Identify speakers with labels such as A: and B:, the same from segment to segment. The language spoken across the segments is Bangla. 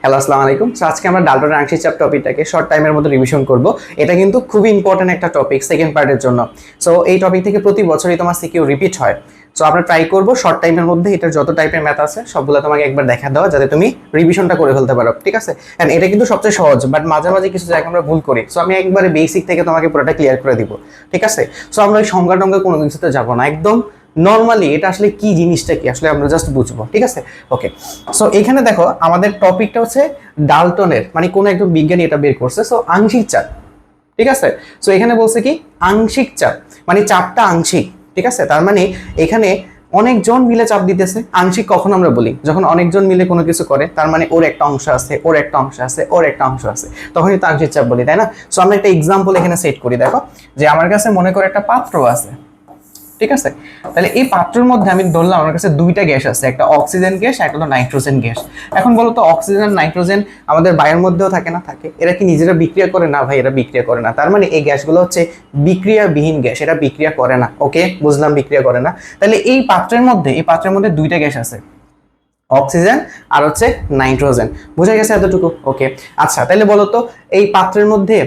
A: হ্যালো, আসসালামু আলাইকুম। সো আজকে আমরা ডাল্টনের আংশিক চাপ টপিকটাকে শর্ট টাইমের মধ্যে রিভিশন করব। এটা কিন্তু খুবই ইম্পর্টেন্ট একটা টপিক সেকেন্ড পার্টের জন্য। সো এই টপিক থেকে প্রতি বছরই তোমার সিকিউ রিপিট হয়। সো আমরা ট্রাই করব শর্ট টাইমের মধ্যে এটার যত টাইপের ম্যাথ আছে সবগুলো তোমাকে একবার দেখা দেওয়া, যাতে তুমি রিভিশনটা করে ফেলতে পারো, ঠিক আছে? এন্ড এটা কিন্তু সবচেয়ে সহজ, বাট মাঝে মাঝে কিছু জায়গায় আমরা ভুল করি। সো আমি একবারে বেসিক থেকে তোমাকে পুরোটা ক্লিয়ার করে দিব, ঠিক আছে? সো আমরা ওই সংজ্ঞা টঙ্গা কোনো কিছুতে যাবো না, একদম নর্মালি এটা আসলে কি জিনিসটা কি আসলে আমরা জাস্ট বুঝবো, ঠিক আছে? ওকে, সো এখানে দেখো আমাদের টপিকটা হচ্ছে ডাল্টনের, মানে কোন একজন বিজ্ঞানী এটা বের করছে। সো আংশিক চাপ, ঠিক আছে? সো এখানে বলছে কি আংশিক চাপ, মানে চাপটা আংশিক, ঠিক আছে? তার মানে এখানে অনেকজন মিলে চাপ দিতেছে। আংশিক কখন আমরা বলি? যখন অনেকজন মিলে কোনো কিছু করে, তার মানে ওর একটা অংশ আছে, ওর একটা অংশ আছে, ওর একটা অংশ আছে, তখনই তো আংশিক চাপ বলি, তাই না? সো আমরা একটা এক্সাম্পল এখানে সেট করি। দেখো যে আমার কাছে মনে করে একটা পাত্র আছে, ঠিক আছে? তাহলে এই পাত্রের মধ্যে আমি ধরলাম আমার কাছে দুইটা গ্যাস আছে, একটা অক্সিজেন গ্যাস, একটা হলো নাইট্রোজেন গ্যাস। এখন বলো তো অক্সিজেন আর নাইট্রোজেন আমাদের বায়ুর মধ্যেও থাকে না? থাকে। এরা কি নিজেরা বিক্রিয়া করে? না ভাই, এরা বিক্রিয়া করে না। তার মানে এই গ্যাসগুলো হচ্ছে বিক্রিয়াবিহীন গ্যাস, এটা বিক্রিয়া করে না। ওকে, বুঝলাম বিক্রিয়া করে না। তাহলে এই পাত্রের মধ্যে দুইটা গ্যাস আছে, অক্সিজেন আর হচ্ছে নাইট্রোজেন। বোঝা গেছে এতটুকু? ওকে, আচ্ছা তাহলে বলো তো এই পাত্রের মধ্যে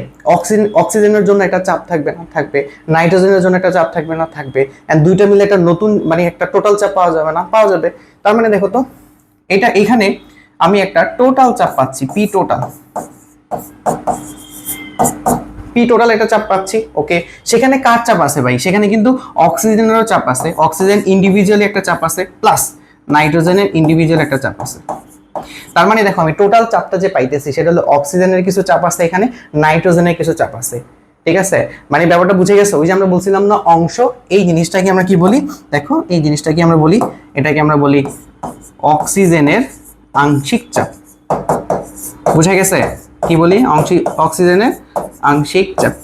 A: অক্সিজেনের জন্য একটা চাপ থাকবে না? থাকবে। নাইট্রোজেনের জন্য একটা চাপ থাকবে না? থাকবে। এন্ড দুইটা মিলে একটা নতুন মানে একটা টোটাল চাপ পাওয়া যাবে না? পাওয়া যাবে। তার মানে দেখো তো এটা এখানে আমি একটা টোটাল চাপ পাচ্ছি, পি টোটাল একটা চাপ পাচ্ছি। ওকে, সেখানে কার চাপ আছে ভাই? সেখানে কিন্তু অক্সিজেনেরও চাপ আছে, অক্সিজেন ইন্ডিভিজুয়ালি একটা চাপ আছে, প্লাস নাইট্রোজেনের ইন্ডিভিজুয়াল একটা চাপ আছে। তার মানে দেখো আমি টোটাল চাপটা যে পাইতেছি সেটা হলো অক্সিজেনের কিছু চাপ আছে, এখানে নাইট্রোজেনের কিছু চাপ আছে, ঠিক আছে? মানে ব্যাপারটা বুঝে গেছো? ওই যে আমরা বলছিলাম না অংশ, এই জিনিসটাকে আমরা কি বলি? দেখো এই জিনিসটাকে আমরা বলি, এটাকে আমরা বলি অক্সিজেনের আংশিক চাপ। বুঝা গেছে কি বলি? অক্সিজেনের আংশিক চাপ।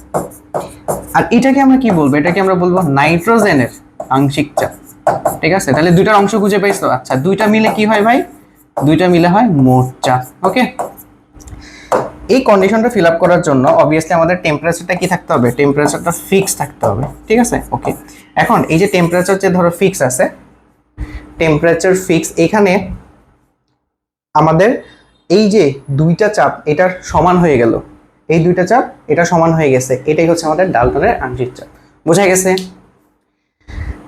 A: আর এটাকে আমরা কি বলবো? এটাকে আমরা বলবো নাইট্রোজেনের আংশিক চাপ, ঠিক আছে? তাহলে দুইটার অংশ খুঁজে পাইছো। আচ্ছা, দুইটা মিলে কি হয় ভাই? দুইটা মিলে হয় মোট চাপ। ওকে, এই কন্ডিশনটা ফিল আপ করার জন্য অবভিয়াসলি আমাদের টেম্পারেচারটা কি থাকতে হবে? টেম্পারেচারটা ফিক্স থাকতে হবে, ঠিক আছে? ওকে, এখন এই যে টেম্পারেচার যে ধরো ফিক্স আছে, টেম্পারেচার ফিক্স, এখানে আমাদের এই যে দুইটা চাপ এটার সমান হয়ে গেল, এই দুইটা চাপ এটা সমান হয়ে গেছে, এটাই হচ্ছে আমাদের ডাল্টনের আংশিক চাপ। বোঝা গেছে?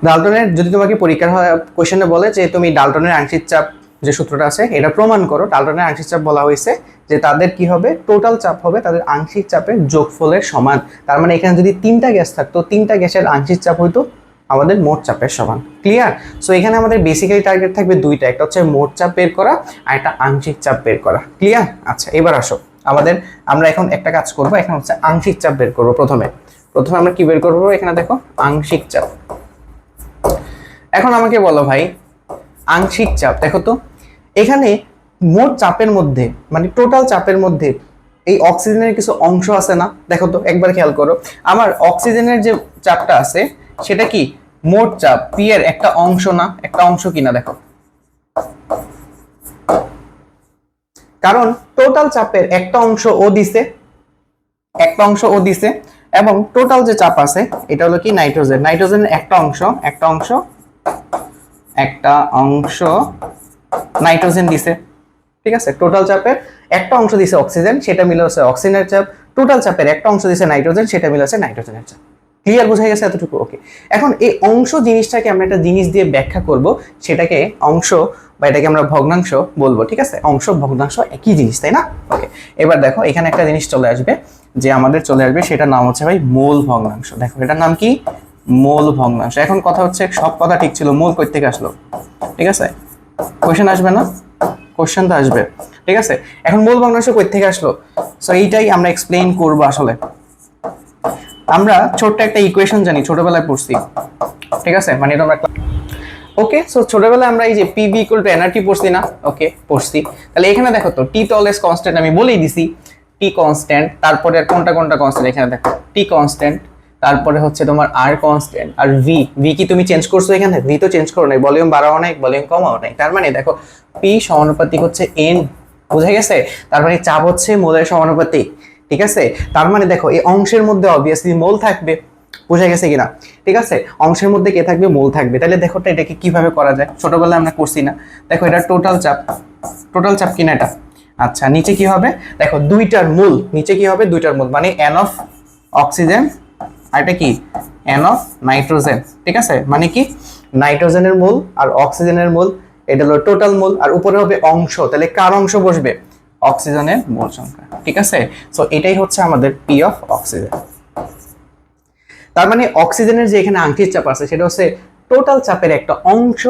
A: ডাল্টনের যদি তোমাকে পরীক্ষার কোশ্চেনে বলে যে তুমি ডাল্টনের আংশিক চাপ যে সূত্রটা আছে এটা প্রমাণ করো, ডাল্টনের আংশিক চাপ বলা হয়েছে যে তাদের কি হবে? টোটাল চাপ হবে তাদের আংশিক চাপের যোগফলের সমান। তার মানে এখানে যদি তিনটা গ্যাস থাকতো, তিনটা গ্যাসের আংশিক চাপ হইতো আমাদের মোট চাপের সমান। ক্লিয়ার? সো এখানে আমাদের বেসিক্যালি টার্গেট থাকবে দুইটা, একটা হচ্ছে মোট চাপ বের করা আর একটা আংশিক চাপ বের করা। ক্লিয়ার? আচ্ছা, এবার আসো আমরা এখন একটা কাজ করবো, এখন হচ্ছে আংশিক চাপ বের করবো। প্রথমে আমরা কি বের করবো? এখানে দেখো আংশিক চাপ। এখন আমাকে বলো ভাই আংশিক চাপ, দেখো তো এখানে মোট চাপের মধ্যে মানে টোটাল চাপের মধ্যে এই অক্সিজেনের কিছু অংশ আছে না? দেখো তো একবার খেয়াল করো, আমার অক্সিজেনের যে চাপটা আছে সেটা কি মোট চাপ পি এর একটা অংশ না? একটা অংশ কিনা দেখো, কারণ টোটাল চাপের একটা অংশ ও দিছে, এবং টোটাল যে চাপ আছে এটা হলো কি নাইট্রোজেনের একটা অংশ নাইট্রোজেন দিছে, ঠিক আছে? টোটাল চাপের একটা অংশ দিছে অক্সিজেন, সেটা মিলে হচ্ছে অক্সিজেনের চাপ। টোটাল চাপের একটা অংশ দিছে নাইট্রোজেন, সেটা মিলে হচ্ছে নাইট্রোজেনের চাপ। ক্লিয়ার? বোঝা গেছে এতটুকু? ওকে, এখন এই অংশ জিনিসটাকে আমরা একটা জিনিস দিয়ে ব্যাখ্যা করব, সেটাকে অংশ বা এটাকে আমরা ভগ্নাংশ বলবো, ঠিক আছে? অংশ ভগ্নাংশ একই জিনিস, তাই না? ওকে, এবার দেখো এখানে একটা জিনিস চলে আসবে, সেটার নাম হচ্ছে ভাই মোল ভগ্নাংশ। দেখো এটার নাম কি? মোল ভগ্নাংশ। এখন কথা হচ্ছে সব কথা ঠিক ছিল, মোল কই থেকে আসলো? ঠিক আছে, কোশ্চেন আসবে না? কোশ্চেন তো আসবে, ঠিক আছে? এখন মোল ভগ্নাংশ কই থেকে আসলো? সো এইটাই আমরা এক্সপ্লেইন করব। আসলে আমরা ছোট্ট একটা ইকুয়েশন জানি, ছোটবেলায় পড়ছি, ঠিক আছে? মানে তোমরা ওকে, সো ছোটবেলায় আমরা এই যে পিভি ইকুয়াল টু এনআরটি পড়ছি না? ওকে, পড়ছি। তাহলে এখানে দেখো তো টি তো অলওয়েজ কনস্ট্যান্ট, আমি বলেই দিছি টি কনস্ট্যান্ট। তারপরে আর কোনটা কনস্ট্যান্ট? এখানে দেখো টি কনস্ট্যান্ট, তারপরে হচ্ছে তোমার আর কনস্ট্যান্ট, আর ভি কি তুমি চেঞ্জ করছো? এখানে ভি তো চেঞ্জ করো নাই, ভলিউম বাড়াও নাই, ভলিউম কমাও নাই। তার মানে দেখো পি সমানুপাতিক হচ্ছে এন। বুঝা গেছে? তার মানে চাপ হচ্ছে মোলের সমানুপাতিক, ঠিক আছে? তার মানে দেখো এই অংশের মধ্যে অবভিয়াসলি মোল থাকবে। বোঝা গেছে কিনা? ঠিক আছে, অংশের মধ্যে কে থাকবে? মোল থাকবে। তাহলে দেখো তো এটাকে কিভাবে করা যায়, ছোটবেলায় আমরা করছি না? দেখো এটা টোটাল চাপ কিনা এটা? আচ্ছা নিচে কি হবে দেখো দুইটার মূল, নিচে কি হবে দুইটার মূল মানে n অফ অক্সিজেন আর এটা কি n অফ নাইট্রোজেন, ঠিক আছে মানে কি নাইট্রোজেনের মূল আর অক্সিজেনের মূল, এটা হলো টোটাল মূল, আর উপরে হবে অংশ, তাহলে কার অংশ বসবে অক্সিজেনের মোল সংখ্যা, ঠিক আছে। সো এটাই হচ্ছে আমাদের পি অফ অক্সিজেন। তার মানে অক্সিজেনের যে এখানে আংশিক চাপ আছে সেটা হচ্ছে টোটাল চাপের একটা অংশ,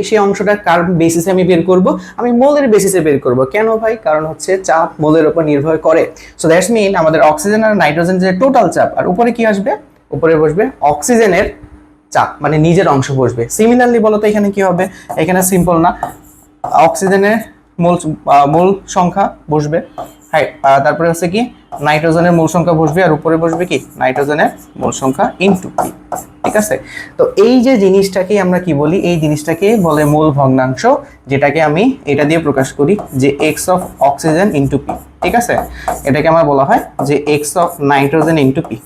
A: সেই অংশটা কার বেসিসে আমি বের করব, আমি মোলের বেসিসে বের করব। কেন ভাই, কারণ হচ্ছে চাপ মোলের উপর নির্ভর করে। সো দ্যাটস মিন আমাদের অক্সিজেন আর নাইট্রোজেন যে টোটাল চাপ, আর উপরে কি আসবে, উপরে বসবে অক্সিজেনের চাপ মানে নিজের অংশ বসবে। সিমিলারলি বলো তো এখানে কি হবে, এখানে সিম্পল না, অক্সিজেনের মোল সংখ্যা বসবে, হ্যাঁ, তারপরে হচ্ছে কি নাইট্রোজেনের মোল সংখ্যা বসবে, আর উপরে বসবে কি নাইট্রোজেনের মোল সংখ্যা ইনটু পি, ঠিক আছে। তো এই যে জিনিসটাকে আমরা কি বলি, এই জিনিসটাকে বলে মোল ভগ্নাংশ, যেটাকে আমি এটা দিয়ে প্রকাশ করি যে x of oxygen into P, ঠিক আছে। এটাকে আমার বলা হয় যে x of nitrogen into P,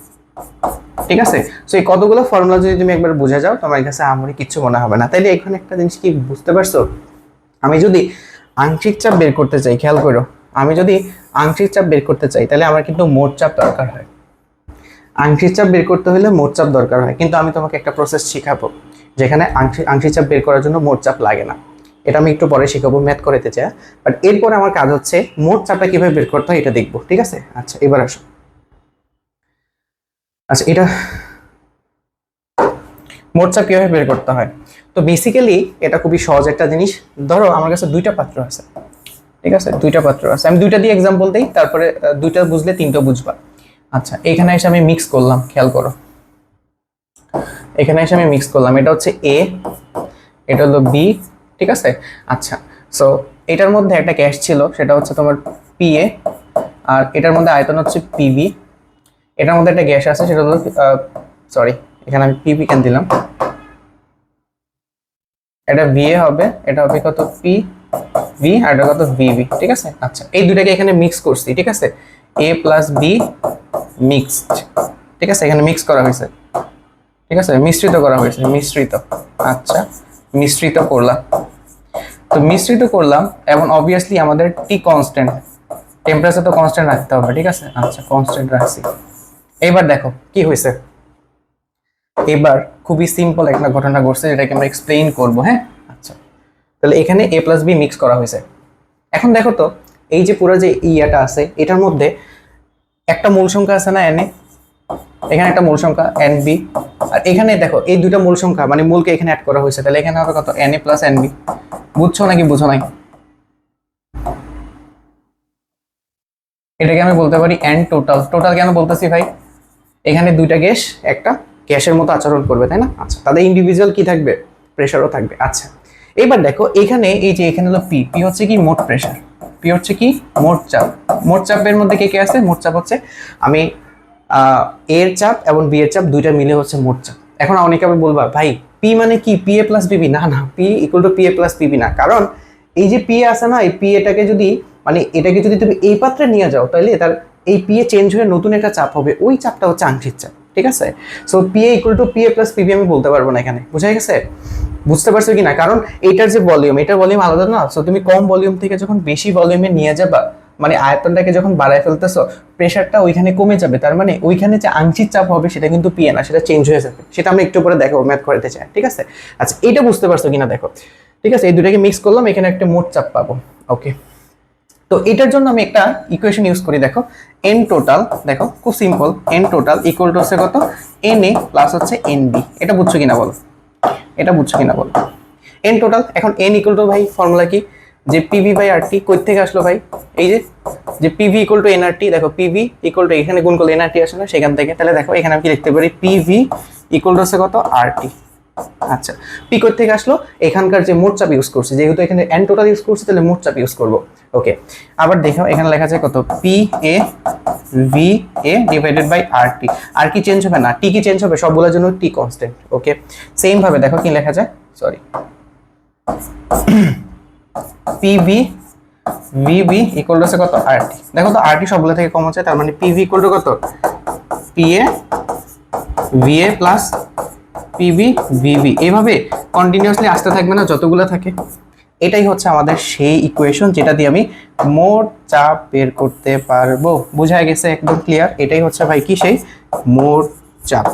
A: ঠিক আছে। সো এই কতগুলো ফর্মুলা যদি তুমি একবার বুঝে যাও তোমার কাছে আমার কিচ্ছু মনে হবে না। তাইলে এখানে একটা জিনিস কি বুঝতে পারছো, আমি যদি আংশিক চাপ বের করতে চাই, খেয়াল করো, আমি যদি আংশিক চাপ বের করতে চাই তাহলে আমার কিন্তু মোট চাপ দরকার হয়। আংশিক চাপ বের করতে হলে মোট চাপ দরকার হয়, কিন্তু আমি তোমাকে একটা প্রসেস শিখাবো যেখানে আংশিক চাপ বের করার জন্য মোট চাপ লাগে না। এটা আমি একটু পরে শিখাবো, ম্যাথ করাতে চাই। বাট এরপরে আমার কাজ হচ্ছে মোট চাপটা কিভাবে বের করতে হয় এটা দেখবো, ঠিক আছে। আচ্ছা এবার আসো, আচ্ছা এটা মোট চাপ কিভাবে বের করতে হয়। তো বেসিক্যালি এটা খুবই সহজ একটা জিনিস। ধরো আমার কাছে দুইটা পাত্র আছে, ঠিক আছে, দুইটা পাত্র আছে, আমি দুইটা দিয়ে এক্সাম্পল দিই, তারপরে দুইটা বুঝলে তিনটা বুঝবা। আচ্ছা এখানে এসে আমি মিক্স করলাম, খেয়াল করো, এখানে এসে আমি মিক্স করলাম, এটা হচ্ছে এ, এটা হলো বি, ঠিক আছে। আচ্ছা সো এটার মধ্যে একটা গ্যাস ছিল সেটা হচ্ছে তোমার পি এ, আর এটার মধ্যে আয়তন হচ্ছে পিবি, এটার মধ্যে একটা গ্যাস আছে সেটা হলো সরি এখানে আমি পিবি কেন দিলাম, এটা ভিএ হবে, এটা হবে কত পি ভি, আর এটা কত ভিবি, ঠিক আছে। আচ্ছা এই দুটাকে এখানে মিক্স করছি, ঠিক আছে, এ প্লাস বি মিক্সড, ঠিক আছে, এখানে মিক্স করা হয়েছে, ঠিক আছে, মিশ্রিত করা হয়েছে, মিশ্রিত। আচ্ছা মিশ্রিত করলাম, তো মিশ্রিত করলাম এবং অবভিয়াসলি আমাদের টি কনস্ট্যান্ট, টেম্পারেচার তো কনস্ট্যান্ট রাখতে হবে, ঠিক আছে। আচ্ছা কনস্ট্যান্ট রাখছি। এবার দেখো কি হয়েছে, এবার খুবই সিম্পল একটা ঘটনা ঘটছে যেটাকে আমরা এক্সপ্লেইন করব, হ্যাঁ। আচ্ছা তাহলে এখানে এ প্লাস বি মিক্স করা হয়েছে। এখন দেখো তো এই যে পুরো যে ইয়াটা আছে এটার মধ্যে একটা মূল সংখ্যা আছে না এনে, এখানে একটা মূল সংখ্যা এন বি, আর এখানে দেখো এই দুইটা মূল সংখ্যা মানে মূলকে এখানে অ্যাড করা হয়েছে, তাহলে এখানে হবে কত N A plus N B. বুঝছো নাকি বুঝো নাই? এটাকে আমি বলতে পারি এন টোটাল। টোটাল কেন বলতেছি ভাই, এখানে দুইটা গ্যাস একটা গ্যাসের মতো আচরণ করবে, তাই না? আচ্ছা তাদের ইন্ডিভিজুয়াল কি থাকবে, প্রেসারও থাকবে। আচ্ছা এবার দেখো এখানে এই যে এখানে হলো পি, পি হচ্ছে কি মোট প্রেসার, পি হচ্ছে কি মোট চাপ। মোট চাপের মধ্যে কে কে আছে, মোট চাপ হচ্ছে আমি এর চাপ এবং বি এর চাপ দুইটা মিলে হচ্ছে মোট চাপ। এখন অনেকে আবার বলবা ভাই পি মানে কি পি এ প্লাস পিবি, না না, P equal to P A plus PB না, কারণ এই যে পি আছে না, এই পি এটাকে যদি মানে এটাকে যদি তুমি এই পাত্রে নিয়ে যাও তাহলে তার এই পি এ চেঞ্জ হয়ে নতুন একটা চাপ হবে, ওই চাপটা হচ্ছে আংশিক চাপ, ঠিক আছে। So P A equal to P A plus PB আমি বলতে পারবো না এখানে, বুঝা গেছে? বুঝতে পারছো কি না? কারণ এইটার যে ভলিউম, এটার ভলিউম আলাদা না। সো তুমি কম ভলিউম থেকে যখন বেশি ভলিউমে নিয়ে যাবা, মানে আয়তনটাকে যখন বাড়ায় ফেলতেছো, প্রেসারটা ওইখানে কমে যাবে, তার মানে ওইখানে যে আংশিক চাপ হবে সেটা কিন্তু পি এ না, সেটা চেঞ্জ হয়ে যাবে। সেটা আমরা একটু পরে দেখো, ম্যাথ করতে চাই, ঠিক আছে। আচ্ছা এটা বুঝতে পারছো কিনা দেখো, ঠিক আছে। এই দুটাকে মিক্স করলাম, এখানে একটা মোট চাপ পাবো, ওকে। তো এটার জন্য আমি একটা ইকুয়েশন ইউজ করি, দেখো এন টোটাল, দেখো খুব simple, N total equal to হচ্ছে কত এন এ প্লাস হচ্ছে এন বি। এটা বুঝছো কিনা বলো, এটা বুঝছো কিনা বলো, এন টোটাল। এখন এন ইকুয়াল টু ভাই ফর্মুলা কি, যে পিভি বাই আর টি, কই থেকে আসলো ভাই, এই যে পিভি ইকুয়াল টু এন আর টি, দেখো পিভি ইকুয়াল টু এখানে গুণ করলে এন আর টি আসে না, সেখান থেকে। তাহলে দেখো এখানে আমি কি লিখতে পারি, পিভি ইকুয়াল টু হচ্ছে কত আর টি। আচ্ছা পি কোথা থেকে আসলো, এখানকার যে মোট চাপ ইউজ করছি, যেহেতু এখানে এন টোটাল ইউজ করছি তাহলে মোট চাপ ইউজ করব, ওকে। আবার দেখো এখানে লেখা আছে কত P A V A divided by R T. আর কি চেঞ্জ হবে না, টি কি চেঞ্জ হবে, সবগুলোর জন্য টি কনস্ট্যান্ট, ওকে। সেম ভাবে দেখো কি লেখা যায়, sorry PV VB equal to কত আর টি। দেখো তো আর টি সবগুলো থেকে কম হচ্ছে, তার মানে পিভি ইকুয়াল টু কত P A V A plus PV VB. এইভাবে কন্টিনিউয়াসলি আসতে থাকবে না যতগুলো থাকে। এটাই হচ্ছে আমাদের সেই ইকুয়েশন যেটা দিয়ে আমি মোট চাপ বের করতে পারবো। বোঝা গেছে? একদম ক্লিয়ার। এটাই হচ্ছে ভাই কি সেই মোট চাপ।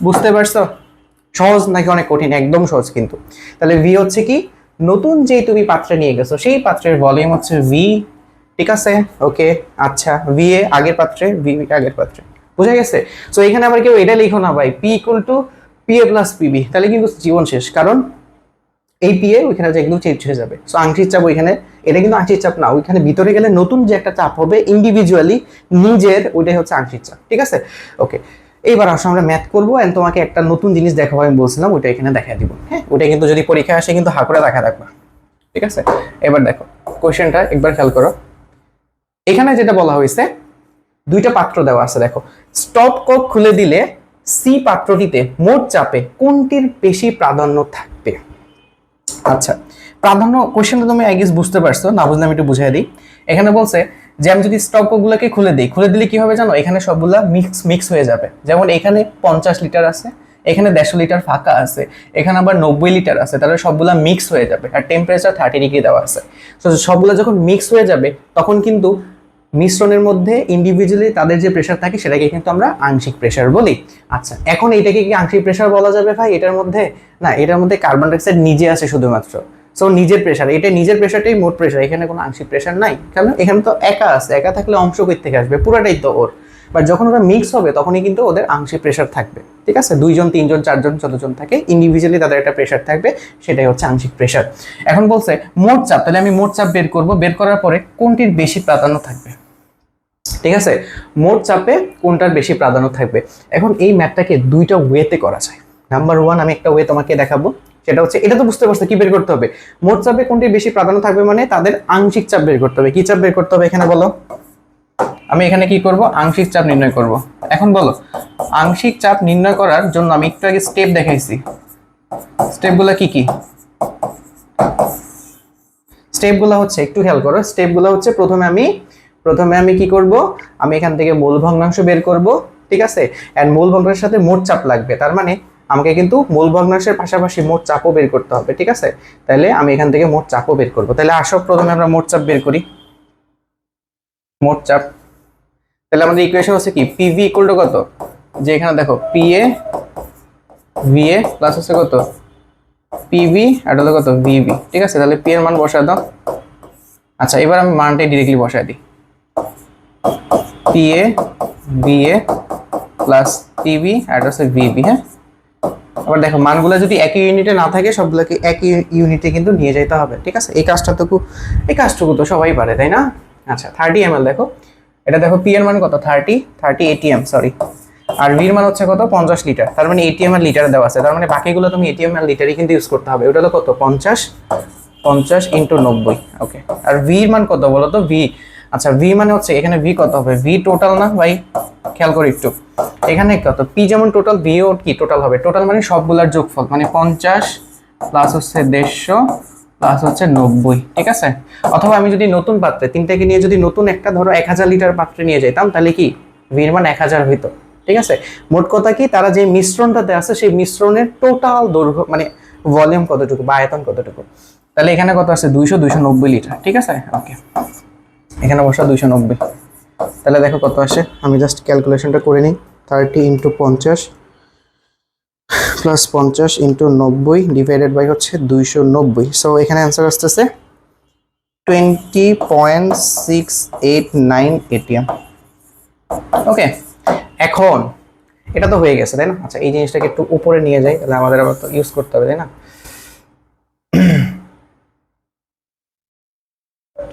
A: বুঝতে পারছো? সহজ নাকি অনেক কঠিন? একদম সহজ কিন্তু। তাহলে ভি হচ্ছে কি, নতুন যে তুমি পাত্রে নিয়ে গেছো সেই পাত্রের ভলিউম হচ্ছে ভি, ঠিক আছে? ওকে, আচ্ছা, ভি এ আগের পাত্রে, ভি আগের পাত্রে, বুঝা গেছে? সো এখানে আবার কেউ এটা লিখো না ভাই, P equal to P A plus PB, তাহলে কিন্তু জীবন শেষ, কারণ এই পি এ ওইখানে যে একদম চেঞ্জ হয়ে যাবে। সো আংশিক চাপ ওইখানে, এটা কিন্তু আংশিক চাপ না, ওইখানে ভিতরে গেলে নতুন যে একটা চাপ হবে ইন্ডিভিজুয়ালি নিজের, ওইটাই হচ্ছে আংশিক চাপ, ঠিক আছে? ওকে, এইবার আসলে আমরা ম্যাথ করবো এন্ড তোমাকে একটা নতুন জিনিস দেখাবো, আমি বলছিলাম ওইটা এখানে দেখা দিব। হ্যাঁ, ওইটা কিন্তু যদি পরীক্ষা আসে কিন্তু হাঁ করে দেখা রাখবা, ঠিক আছে? এবার দেখো কোশ্চেনটা একবার খেয়াল করো। এখানে যেটা বলা হয়েছে, দুইটা পাত্র দেওয়া আছে, দেখো স্টপ কক খুলে দিলে সি পাত্রটিতে মোট চাপে কোনটির বেশি প্রাধান্য থাকবে? আচ্ছা, প্রাধান্য কোশ্চেনটা তুমি আই গেস বুঝতে পারছো, না বুঝলে আমি একটু বুঝাই দিই। এখানে বলছে যে আমি যদি স্টপ গুলোকে খুলে দিই, খুলে দিলে কি হবে জানো? এখানে সবগুলা মিক্স হয়ে যাবে। যেমন এখানে 50 লিটার আছে, এখানে 150 লিটার ফাঁকা আছে, এখানে আবার 90 লিটার আছে, তাহলে সবগুলা মিক্স হয়ে যাবে। আর টেম্পারেচার 30 ডিগ্রি দেওয়া আছে। তো সবগুলা যখন মিক্স হয়ে যাবে তখন কিন্তু মিশ্রণের মধ্যে ইন্ডিভিজুয়ালি তাদের যে প্রেশার থাকে সেটাকে কিন্তু আমরা আংশিক প্রেশার বলি। আচ্ছা, এখন এইটাকে কি আংশিক প্রেশার বলা যাবে ভাই এটার মধ্যে? না, এটার মধ্যে কার্বন ডাইঅক্সাইড নিজে আছে শুধুমাত্র। সো নিজের প্রেশার, এটা নিজের প্রেশারটাই মোট প্রেশার, এখানে কোনো আংশিক প্রেশার নাই, কারণ এখানে তো একা আছে, একা থাকলে অংশ কই থেকে আসবে? পুরাটাই তো ওর। বাট যখন ওরা মিক্স হবে তখনই কিন্তু ওদের আংশিক প্রেশার থাকবে, ঠিক আছে? 2 জন 3 জন 4 জন যতজন থাকে ইন্ডিভিজুয়ালি তাদের একটা প্রেশার থাকবে, সেটাই হচ্ছে আংশিক প্রেশার। এখন বলছে মোট চাপ, তাহলে আমি মোট চাপ বের করব, বের করার পরে কোনটির বেশি প্রাধান্য থাকবে, ঠিক আছে? মোট চাপে কোনটার বেশি প্রাধান্য থাকবে। এখন এই ম্যাথটাকে দুইটা ওয়েতে করা যায়। নাম্বার 1 আমি একটা ওয়ে তোমাকে দেখাবো, সেটা হচ্ছে, এটা তো বুঝতে পারছো কি বের করতে হবে? মোট চাপে কোনটির বেশি প্রাধান্য থাকবে মানে তাদের আংশিক চাপ বের করতে হবে। কি চাপ বের করতে হবে এখানে বলো? আমি এখানে কি করব? আংশিক চাপ নির্ণয় করব। এখন বলো, আংশিক চাপ নির্ণয় করার জন্য আমি একটু আগে স্টেপ দেখাইছি, স্টেপগুলো কি কি? স্টেপগুলো হচ্ছে, একটু খেয়াল করো, স্টেপগুলো হচ্ছে প্রথমে আমি কি করব? আমি এখান থেকে মূল ভগ্নাংশ বের করব, ঠিক আছে? এন্ড মূল ভগ্নাংশের সাথে মোট চাপ লাগবে, তার মানে আমাকে কিন্তু মূল ভগ্নাংশের পাশাপাশি মোট চাপও বের করতে হবে, ঠিক আছে? তাহলে আমি এখান থেকে মোট চাপও বের করব। তাহলে আসো প্রথমে আমরা মোট চাপ বের করি। মোট চাপ, তাহলে আমাদের ইকুয়েশন হচ্ছে কি? পিভি ইকুয়াল টু কত? যে এখানে দেখো পিএ ভিএ প্লাস হচ্ছে কত? পিভি আর হলো কত? ভিবি, ঠিক আছে? তাহলে পি এর মান বসায় দাও। আচ্ছা, এবার আমি মানটাই ডিরেক্টলি বসায় দিই, পিএ ভিএ প্লাস পিভি আর হচ্ছে ভিবি। হ্যাঁ, আবার দেখো মানগুলো যদি একই ইউনিটে না থাকে সবগুলোকে একই ইউনিটে কিন্তু নিয়ে যেতে হবে, ঠিক আছে? এই কাজটুকু তো সবাই পারে, তাই না? আচ্ছা, 30 ml দেখো, এটা দেখো পি এর মান কত? 30 এটিএম, সরি। আর ভি এর মান হচ্ছে কত? 50 লিটার, তার মানে এটিএম আর লিটারে দেওয়া আছে, তার মানে বাকিগুলো তুমি এটিএম আর লিটারই কিন্তু ইউজ করতে হবে। ওটা হলো কত? 50 ইন্টু 90। ওকে, আর ভি এর মান কত বলো তো? ভি, আচ্ছা, ভি মানে হচ্ছে এখানে ভি কত হবে? ভি টোটাল না ভাই, খেয়াল করো একটু, এখানে কত? পি যেমন টোটাল, ভি ও কি টোটাল হবে? টোটাল মানে সবগুলার যোগফল, মানে 50 প্লাস হচ্ছে 150 প্লাস হচ্ছে 90, ঠিক আছে? অথবা আমি যদি নতুন পাত্রে তিনটাকে নিয়ে যদি নতুন একটা ধরো 1000 লিটার পাত্রে নিয়ে যাইতাম, তাহলে কি ভি এর মান 1000 হইতো, ঠিক আছে? মোট কথা কি, তারা যে মিশ্রণটাতে আছে সেই মিশ্রণের টোটাল দৈর্ঘ্য মানে ভলিউম কতটুকু বা আয়তন কতটুকু। তাহলে এখানে কত আছে? 290 লিটার, ঠিক আছে? ওকে, এখানে বসা 290। তাহলে দেখো কত আসে, আমি জাস্ট ক্যালকুলেশনটা করে নিই। 30 into 50 plus 50 into 90 divided by হচ্ছে 290। সো এখানে অ্যান্সার আসতেছে 20.689 এটিএম। ওকে, এখন এটা তো হয়ে গেছে, তাই না? আচ্ছা, এই জিনিসটাকে একটু উপরে নিয়ে যাই, তাহলে আমাদের আবার তো ইউজ করতে হবে, তাই না?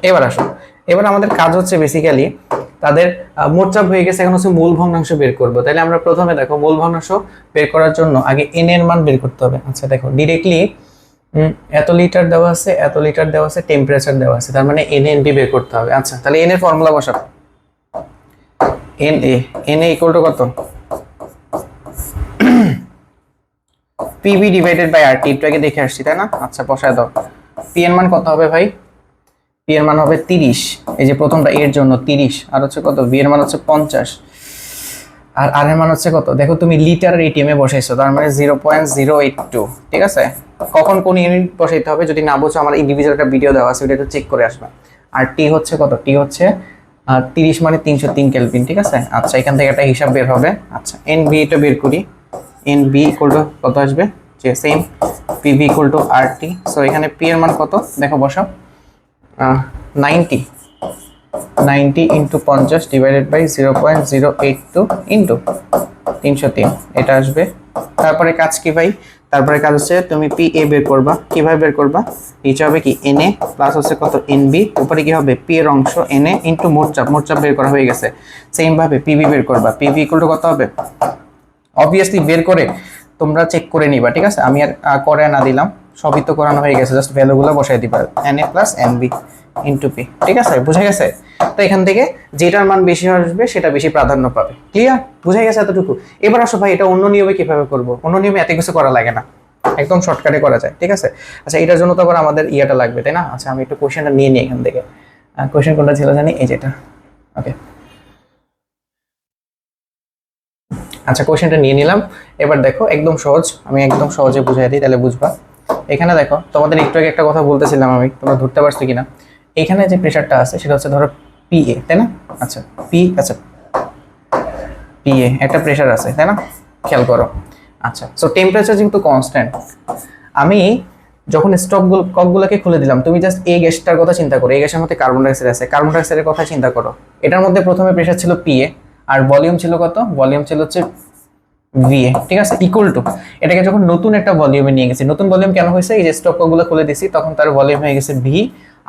A: এবার আসো, এবার আমাদের কাজ হচ্ছে বেসিক্যালি তাদের মোট চাপ হয়ে গেছে, এখন হচ্ছে মূল ভগ্নাংশ বের করবো। তাহলে আমরা প্রথমে দেখো মূল ভগ্নাংশ বের করার জন্য আগে এন এর মান বের করতে হবে। আচ্ছা দেখো, ডিরেক্টলি এত লিটার দেওয়া আছে, এত লিটার দেওয়া আছে, টেম্পারেচার দেওয়া আছে, তার মানে এন এন বি বের করতে হবে। আচ্ছা, তাহলে এন এর ফর্মুলা বসাবো, এন এ ইকুয়াল টু কত? পিভি ডিভাইডেড বাই আর টি, একটু আগে দেখে আসছি, তাই না? আচ্ছা, বসায় দাও। পি এর মান কত হবে ভাই? পি এর মান হবে 30, এই যে প্রথমটা এর জন্য 30, আর হচ্ছে কত? ভি এর মান হচ্ছে 50, আর আর এর মান হচ্ছে কত, দেখো তুমি লিটার এটিএম এ বসাইছো, তার মানে 0.082, ঠিক আছে। কখন কোন ইউনিট বসাইতে হবে যদি না বুঝো, আমার ইন্ডিভিজুয়াল একটা ভিডিও দেওয়া আছে, ওটা একটু চেক করে আসবে। আর টি হচ্ছে কত, টি হচ্ছে 30 মানে 303 কেলভিন, ঠিক আছে। আচ্ছা এখান থেকে একটা হিসাব বের হবে। আচ্ছা এন বি এটা বের করি, এন বি ইকুয়াল টু কত আসবে, যে same PV equal to R T. So এখানে পি এর মান কত দেখো, বসাও 90 ইন্টু 50 ডিভাইডেড বাই 0.082 ইন্টু 303, এটা আসবে। তারপরে কাজ কি ভাই, তারপরে কাজ হচ্ছে তুমি পি এ বের করবা। কিভাবে বের করবা, নিচে হবে কি এন এ প্লাস হচ্ছে কত এন বি, উপরে কি হবে পি এর অংশ এন এ ইন্টু মোট চাপ বের করা হয়ে গেছে। সেম ভাবে পিভি বের করবা, পিভি ইকুয়াল টু কত হবে, অবভিয়াসলি বের করে তোমরা চেক করে নিবা, ঠিক আছে। আমি আর করে না দিলাম, সবই তো করানো হয়ে গেছে, জাস্ট ভ্যালুগুলো বসাই দিবা, N A plus N B into P, ঠিক আছে, বুঝে গেছে। তো এখান থেকে যেটার মান বেশি আসবে সেটা বেশি প্রাধান্য পাবে, ক্লিয়ার, বুঝে গেছে এতটুকু। এবার আসো ভাই এটা অন্য নিয়মে কিভাবে করব, অন্য নিয়মে এত কিছু করা লাগে না, একদম শর্টকাটে করা যায়, ঠিক আছে। আচ্ছা এটার জন্য তো আবার আমাদের ইয়াটা লাগবে, তাই না। আচ্ছা আমি একটু কোশ্চেনটা নিয়ে নিই এখান থেকে, কোশ্চেন কোনটা ছিল জানি, এই যেটা, ওকে। আচ্ছা কোশ্চেনটা নিয়ে নিলাম। এবার দেখো একদম সহজ, আমি একদম সহজে বুঝাই দিই তাহলে বুঝবা। এখানে দেখো তোমাদের একটু আগে একটা কথা বলতেছিলাম আমি, তোমরা ধরতে পারছো কিনা। এখানে যে প্রেশারটা আছে সেটা হচ্ছে ধরো পি এ, তাই না। আচ্ছা পি এ একটা প্রেশার আছে, তাই না, খেয়াল করো। আচ্ছা সো টেম্পারেচার যেহেতু কনস্ট্যান্ট, আমি যখন ককগুলোকে খুলে দিলাম, তুমি জাস্ট এই গ্যাসটার কথা চিন্তা করো, এই গ্যাসের মধ্যে কার্বন ডাইঅক্সাইড আছে, কার্বন ডাইঅক্সাইডের কথা চিন্তা করো। এটার মধ্যে প্রথমে প্রেশার ছিল পি এ, আর ভলিউম ছিল কত, ভলিউম ছিল হচ্ছে ভিএ, ঠিক আছে, ইকুয়াল টু, এটাকে যখন নতুন একটা ভলিউমে নিয়ে গেছি, নতুন ভলিউম কেন হয়েছে, এই যে স্টক ককগুলো খুলে দিছি তখন তার ভলিউম হয়ে গেছে ভি।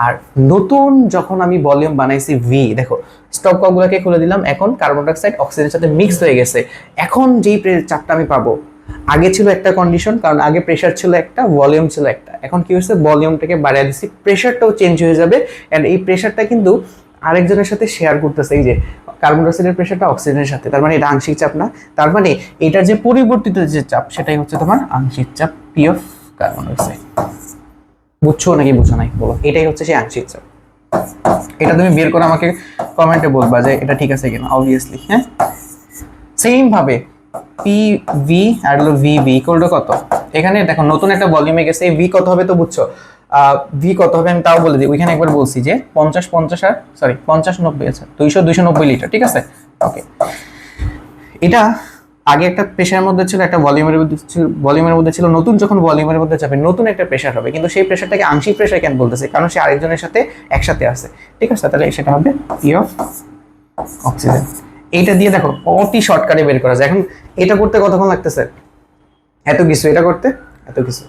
A: আর নতুন যখন আমি ভলিউম বানাইছি ভি, দেখো স্টক ককগুলোকে খুলে দিলাম, এখন কার্বন ডাইঅক্সাইড অক্সিজেনের সাথে মিক্স হয়ে গেছে। এখন যেই চাপটা আমি পাবো, আগে ছিল একটা কন্ডিশন, কারণ আগে প্রেশার ছিল একটা, ভলিউম ছিল একটা, এখন কি হয়েছে ভলিউমটাকে বাড়িয়ে দিছি, প্রেশারটাও চেঞ্জ হয়ে যাবে। এন্ড এই প্রেশারটা কিন্তু আরেকজনের সাথে শেয়ার করতেছে, এই যে কার্বন ডাইঅক্সাইডের প্রেশারটা অক্সিজেনের সাথে, তার মানে এটা আংশিক চাপ না, তার মানে এটার যে পরিবর্তিত যে চাপ সেটাই হচ্ছে তোমার আংশিক চাপ পি অফ কার্বন ডাইঅক্সাইড। বুঝছো নাকি বুঝো নাই বলো, এটাই হচ্ছে সেই আংশিক চাপ। এটা তুমি বের করে আমাকে কমেন্টে বলবা যে এটা ঠিক আছে কিনা, অবভিয়াসলি। হ্যাঁ সেম ভাবে পি ভি আর হলো ভি ভি ইকুয়াল টু কত, এখানে দেখো নতুন একটা ভলিউমে গেছে, এই ভি কত হবে তো বুঝছো, ভি কত হবে আমি তাও বলে দিই, ওইখানে একবার বলছি যে 50 আর সরি 50-90 আছে 290 লিটার, ঠিক আছে, ওকে। এটা আগে একটা প্রেশারের মধ্যে ছিল, একটা ভলিউমের মধ্যে ছিল, নতুন যখন ভলিউমের মধ্যে যাবে নতুন একটা প্রেশার হবে, কিন্তু সেই প্রেশারটাকে আংশিক প্রেশার কেন বলতেছে, কারণ সে আরেকজনের সাথে একসাথে আছে, ঠিক আছে। তাহলে সেটা হবে পি অফ অক্সিজেন। এইটা দিয়ে দেখো অতি শর্টকাটে বের করা যায়। এখন এটা করতে কতক্ষণ লাগতেছে, এত কিছু, এটা করতে এত কিছু,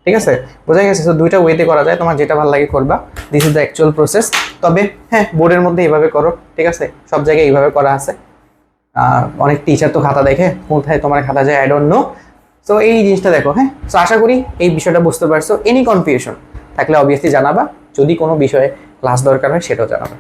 A: ঠিক আছে, বোঝা গেছে। তো দুইটা ওয়েতে করা যায়, তোমার যেটা ভালো লাগে করবা, this is the actual process. তবে হ্যাঁ বোর্ডের মধ্যে এইভাবে করো, ঠিক আছে, সব জায়গায় এইভাবে করা আছে। অনেক টিচার তো খাতা দেখে, কোথায় তোমার খাতা যায় আই ডোন্ট নো। সো এই জিনিসটা দেখো, হ্যাঁ। সো আশা করি এই বিষয়টা বুঝতে পারছো। এনি কনফিউশন থাকলে অবভিয়াসলি জানাবা, যদি কোনো বিষয়ে ক্লাস দরকার হয় সেটাও জানাবা।